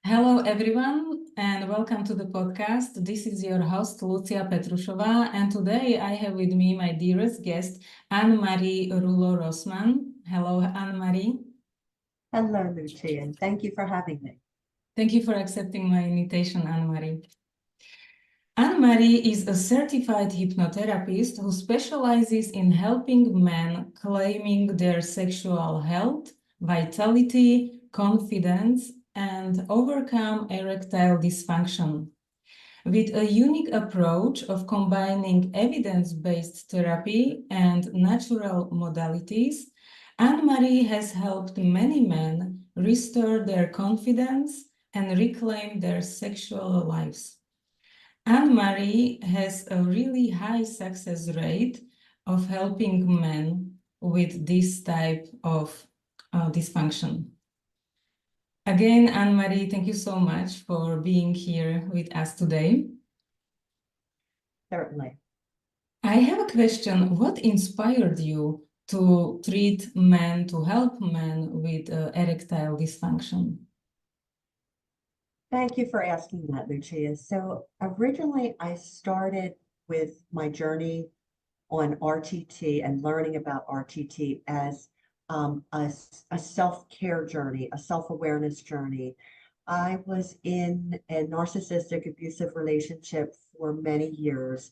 Hello, everyone, and welcome to the podcast. This is your host, Lucia Petrusova, and today I have with me my dearest guest, Ann Marie Rullo. Hello, Ann Marie. Hello, Lucia, and thank you for having me. Thank you for accepting my invitation, Ann Marie. Ann Marie is a certified hypnotherapist who specializes in helping men claiming their sexual health, vitality, confidence, and overcome erectile dysfunction. With a unique approach of combining evidence-based therapy and natural modalities, Ann Marie has helped many men restore their confidence and reclaim their sexual lives. Ann Marie has a really high success rate of helping men with this type of dysfunction. Again, Ann Marie, thank you so much for being here with us today. Certainly. I have a question. What inspired you to treat men, to help men with erectile dysfunction? Thank you for asking that, Lucia. So originally I started with my journey on RTT and learning about RTT as a self-care journey, a self-awareness journey. I was in a narcissistic abusive relationship for many years.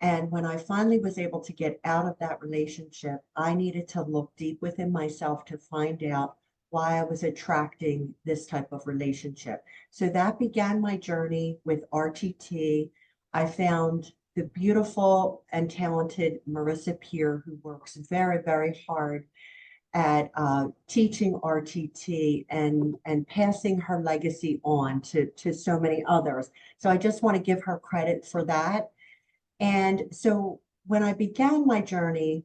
And when I finally was able to get out of that relationship, I needed to look deep within myself to find out why I was attracting this type of relationship. So that began my journey with RTT. I found the beautiful and talented Marissa Peer, who works very, very hard at teaching RTT and passing her legacy on to so many others. So I just want to give her credit for that. And so when I began my journey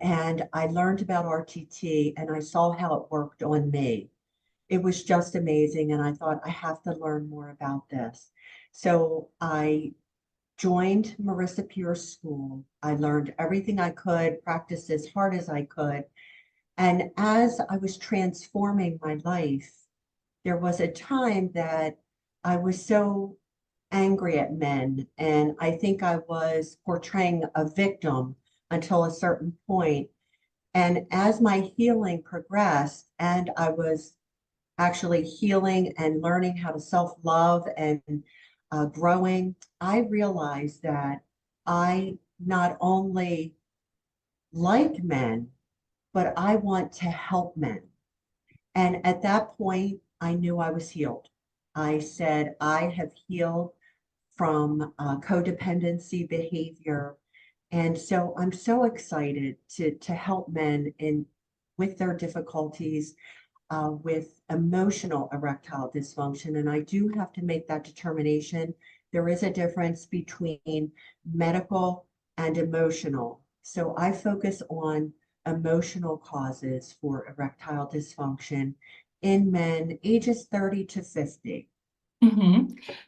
and I learned about RTT and I saw how it worked on me, it was just amazing. And I thought, I have to learn more about this. So I joined Marissa Peer's school. I learned everything I could, practiced as hard as I could. And as I was transforming my life, there was a time that I was so angry at men. And I think I was portraying a victim until a certain point. And as my healing progressed, and I was actually healing and learning how to self-love and growing, I realized that I not only like men, but I want to help men. And at that point, I knew I was healed. I said, I have healed from codependency behavior. And so I'm so excited to help men with their difficulties with emotional erectile dysfunction. And I do have to make that determination. There is a difference between medical and emotional. So I focus on emotional causes for erectile dysfunction in men ages 30 to 50.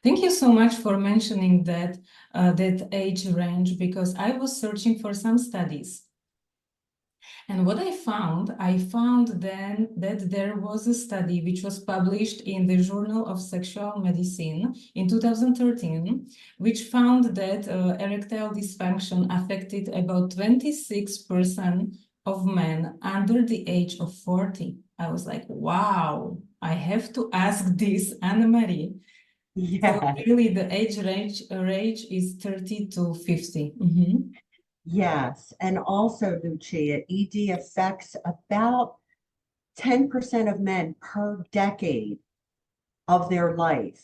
Thank you so much for mentioning that age range, because I was searching for some studies. And what I found then that there was a study which was published in the Journal of Sexual Medicine in 2013, which found that erectile dysfunction affected about 26% of men under the age of 40. I was like, wow, I have to ask this, Ann Marie. Yeah. So really the age range is 30 to 50. Yes. And also, Lucia, ED affects about 10% of men per decade of their life.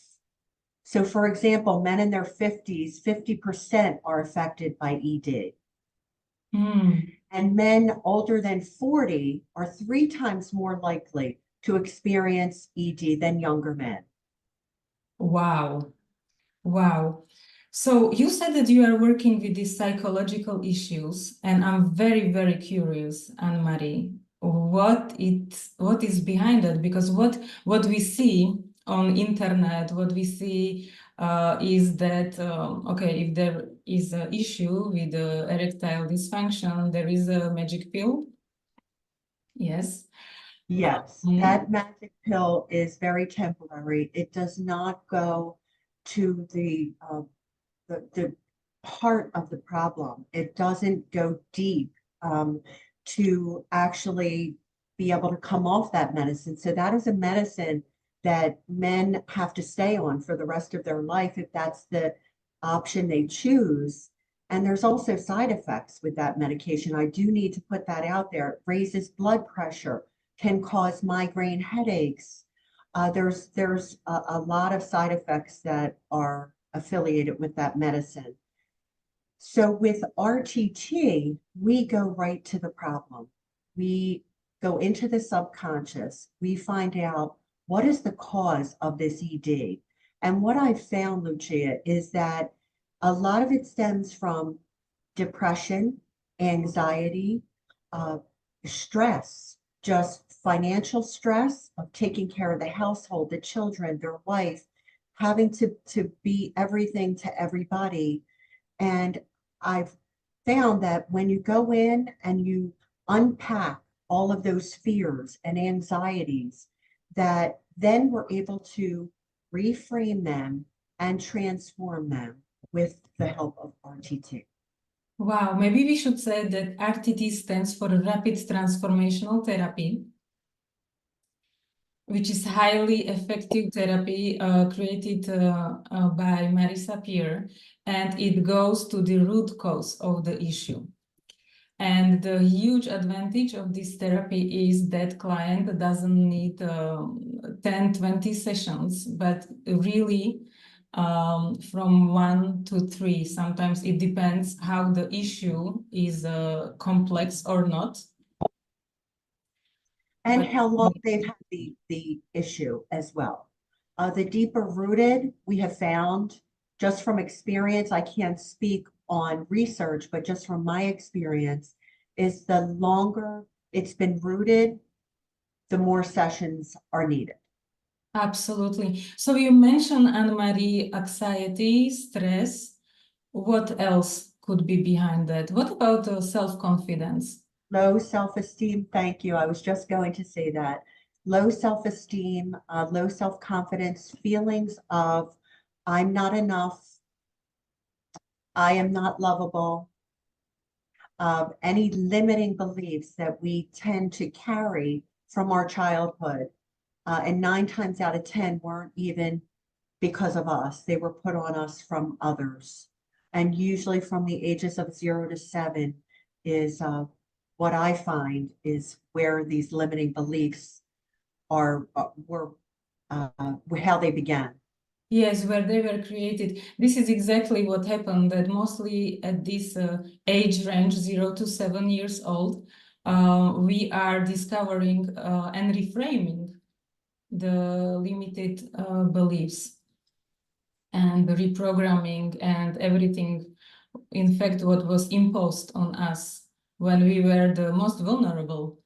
So, for example, men in their 50s, 50% are affected by ED. And men older than 40 are 3 times more likely to experience ED than younger men. Wow. Wow. So you said that you are working with these psychological issues, and I'm very, very curious, Ann Marie, what is behind it? Because what we see on internet, what we see is that okay, if there is an issue with erectile dysfunction, there is a magic pill. Yes. Yes, Mm, that magic pill is very temporary. It does not go to the heart of the problem. It doesn't go deep to actually be able to come off that medicine. So that is a medicine that men have to stay on for the rest of their life if that's the option they choose. And there's also side effects with that medication. I do need to put that out there. It raises blood pressure, can cause migraine headaches. There's a lot of side effects that are affiliated with that medicine. So with RTT, we go right to the problem. We go into the subconscious. We find out what is the cause of this ED. And what I've found, Lucia, is that a lot of it stems from depression, anxiety, uh, stress, just financial stress of taking care of the household, the children, their wife, having to be everything to everybody. And I've found that when you go in and you unpack all of those fears and anxieties, that then we're able to reframe them and transform them with the help of RTT. wow, maybe we should say that RTT stands for Rapid Transformational Therapy, which is highly effective therapy created by Marisa Peer, and it goes to the root cause of the issue. And the huge advantage of this therapy is that client doesn't need 10, 20 sessions, but really from 1 to 3. Sometimes it depends how the issue is complex or not. And But how long they've had the issue as well. The deeper rooted, we have found just from experience, I can't speak on research, but just from my experience, is the longer it's been rooted, the more sessions are needed. absolutely. So you mentioned, Ann Marie, anxiety, stress. What else could be behind that? What about self-confidence? Low self-esteem, thank you. I was just going to say that. Low self-esteem, low self-confidence, feelings of I'm not enough, I am not lovable, any limiting beliefs that we tend to carry from our childhood. And 9 times out of 10 weren't even because of us. They were put on us from others. And usually from the ages of 0 to 7 is what I find is where these limiting beliefs were how they began. Yes, where they were created. This is exactly what happened, that mostly at this age range, 0 to 7 years old, we are discovering and reframing the limited beliefs and the reprogramming and everything. In fact, what was imposed on us when we were the most vulnerable.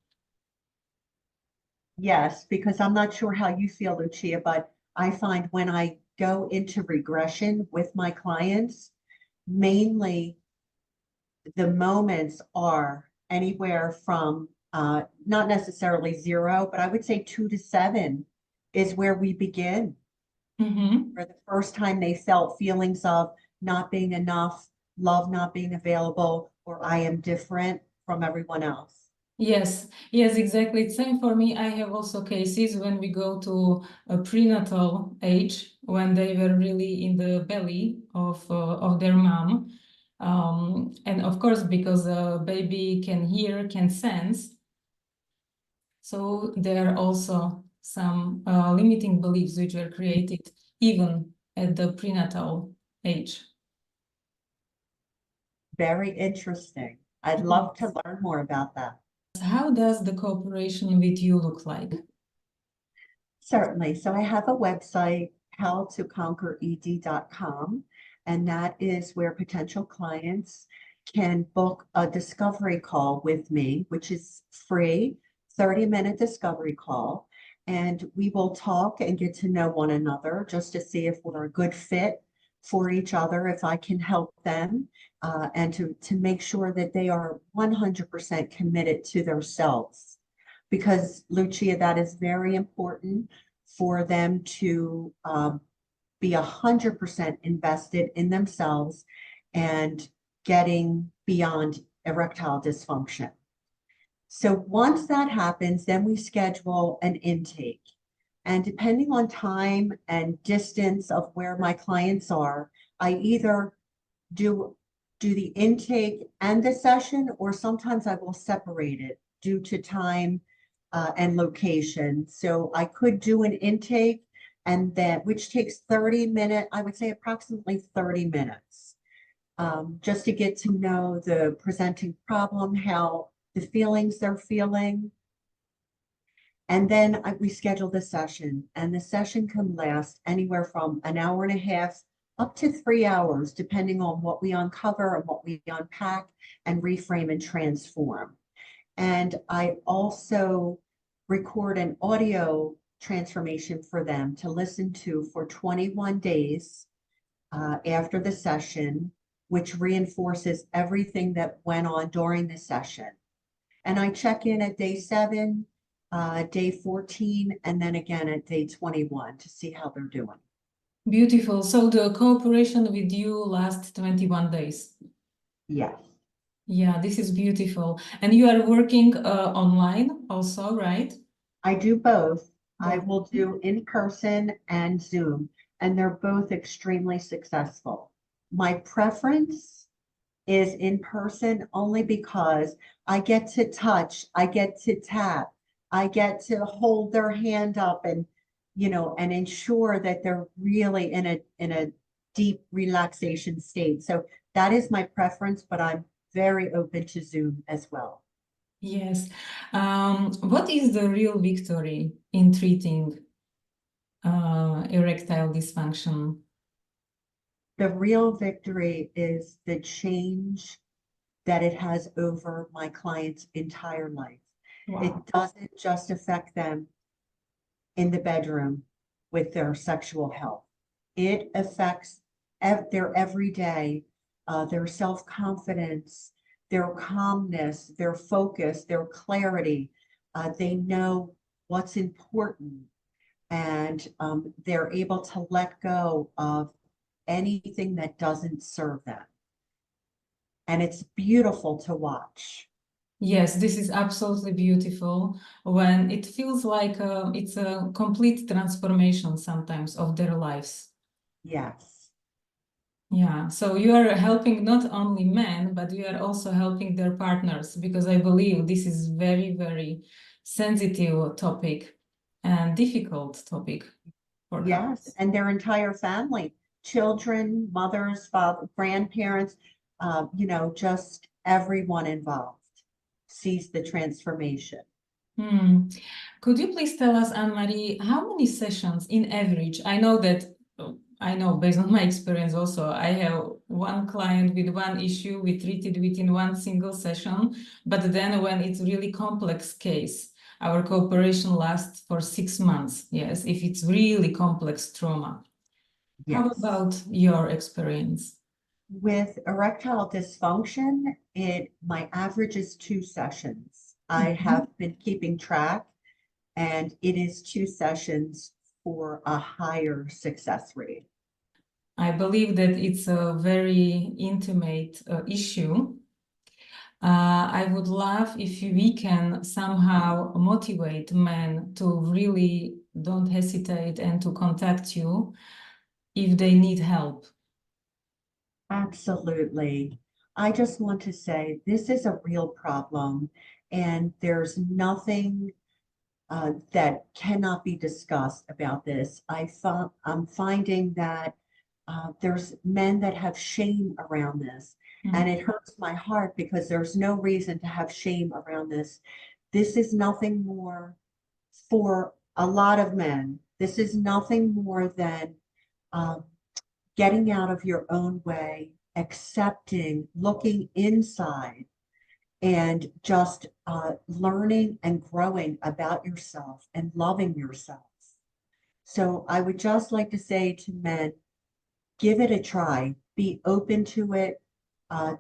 Yes, because I'm not sure how you feel, Lucia, but I find when I go into regression with my clients, mainly the moments are anywhere from not necessarily 0, but I would say 2 to 7 is where we begin. Mm-hmm. For the first time they felt feelings of not being enough, love not being available, or I am different from everyone else. Yes, yes, exactly. Same for me. I have also cases when we go to a prenatal age, when they were really in the belly of their mom. And of course, because a baby can hear, can sense, so there are also some limiting beliefs which were created even at the prenatal age. Very interesting. I'd love to learn more about that. How does the cooperation with you look like? Certainly. So I have a website, howtoconquered.com, and that is where potential clients can book a discovery call with me, which is free, 30-minute discovery call. And we will talk and get to know one another just to see if we're a good fit for each other, if I can help them, and to make sure that they are 100% committed to themselves. because, Lucia, that is very important for them to be 100% invested in themselves and getting beyond erectile dysfunction. So once that happens, then we schedule an intake. And depending on time and distance of where my clients are, I either do the intake and the session, or sometimes I will separate it due to time and location. So I could do an intake, and then, which takes 30 minutes, I would say approximately 30 minutes, just to get to know the presenting problem, how the feelings they're feeling. And then we schedule the session, and the session can last anywhere from an hour and a half up to 3 hours, depending on what we uncover and what we unpack and reframe and transform. And I also record an audio transformation for them to listen to for 21 days after the session, which reinforces everything that went on during the session. And I check in at day 7, day 14, and then again at day 21 to see how they're doing. Beautiful. So the cooperation with you lasts 21 days. Yes. Yeah, this is beautiful. And you are working online also, right? I do both. I Both. will do in person and Zoom, and they're both extremely successful. My preference is in person only because I get to touch, I get to tap, I get to hold their hand up and, and ensure that they're really in a deep relaxation state. So that is my preference, but I'm very open to Zoom as well. Yes. What is the real victory in treating erectile dysfunction? The real victory is the change that it has over my client's entire life. Wow. It doesn't just affect them in the bedroom with their sexual health. It affects their everyday, their self-confidence, their calmness, their focus, their clarity. They know what's important, and they're able to let go of anything that doesn't serve them. And it's beautiful to watch. Yes, this is absolutely beautiful when it feels like it's a complete transformation sometimes of their lives. Yes. Yeah, so you are helping not only men, but you are also helping their partners, because I believe this is very, very sensitive topic and difficult topic for Yes, couples. and their entire family, children, mothers, father, grandparents, just everyone involved sees the transformation. Could you please tell us, Ann Marie, how many sessions in average? I know based on my experience also, I have one client with one issue we treated within one single session, but then when it's really complex case, our cooperation lasts for 6 months. Yes, if it's really complex trauma. How Yes. about your experience? With erectile dysfunction, my average is 2 sessions. I have been keeping track, and it is 2 sessions for a higher success rate. I believe that it's a very intimate issue. I would love if we can somehow motivate men to really don't hesitate and to contact you if they need help. Absolutely. I just want to say this is a real problem, and there's nothing that cannot be discussed about this. I'm finding that there's men that have shame around this, and it hurts my heart because there's no reason to have shame around this. This is nothing more for a lot of men. This is nothing more than um, getting out of your own way, accepting, looking inside, and just learning and growing about yourself and loving yourself. So I would just like to say to men, give it a try, be open to it.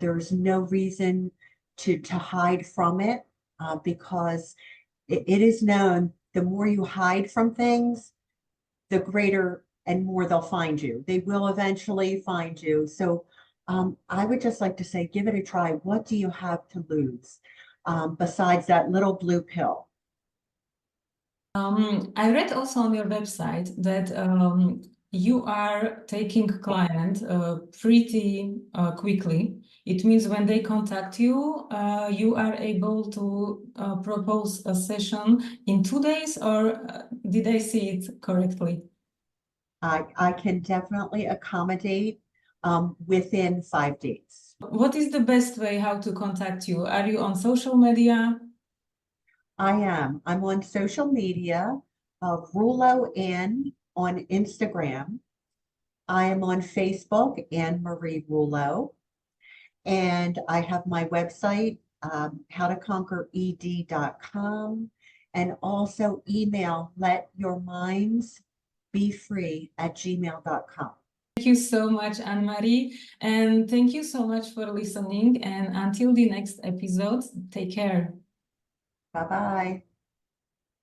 There's no reason to hide from it because it is known the more you hide from things, the greater and more they'll find you. They will eventually find you. So I would just like to say, give it a try. What do you have to lose besides that little blue pill? I read also on your website that you are taking client pretty quickly. It means when they contact you, you are able to propose a session in 2 days, or did I see it correctly? I can definitely accommodate within 5 days. What is the best way how to contact you? Are you on social media? I am. I'm on social media, Rullo Ann on Instagram. I am on Facebook, Ann Marie Rullo. And I have my website, howtoconquered.com, and also email letyourmindsbefree@gmail.com. Thank you so much, Ann Marie, and thank you so much for listening. And until the next episode, take care. Bye-bye.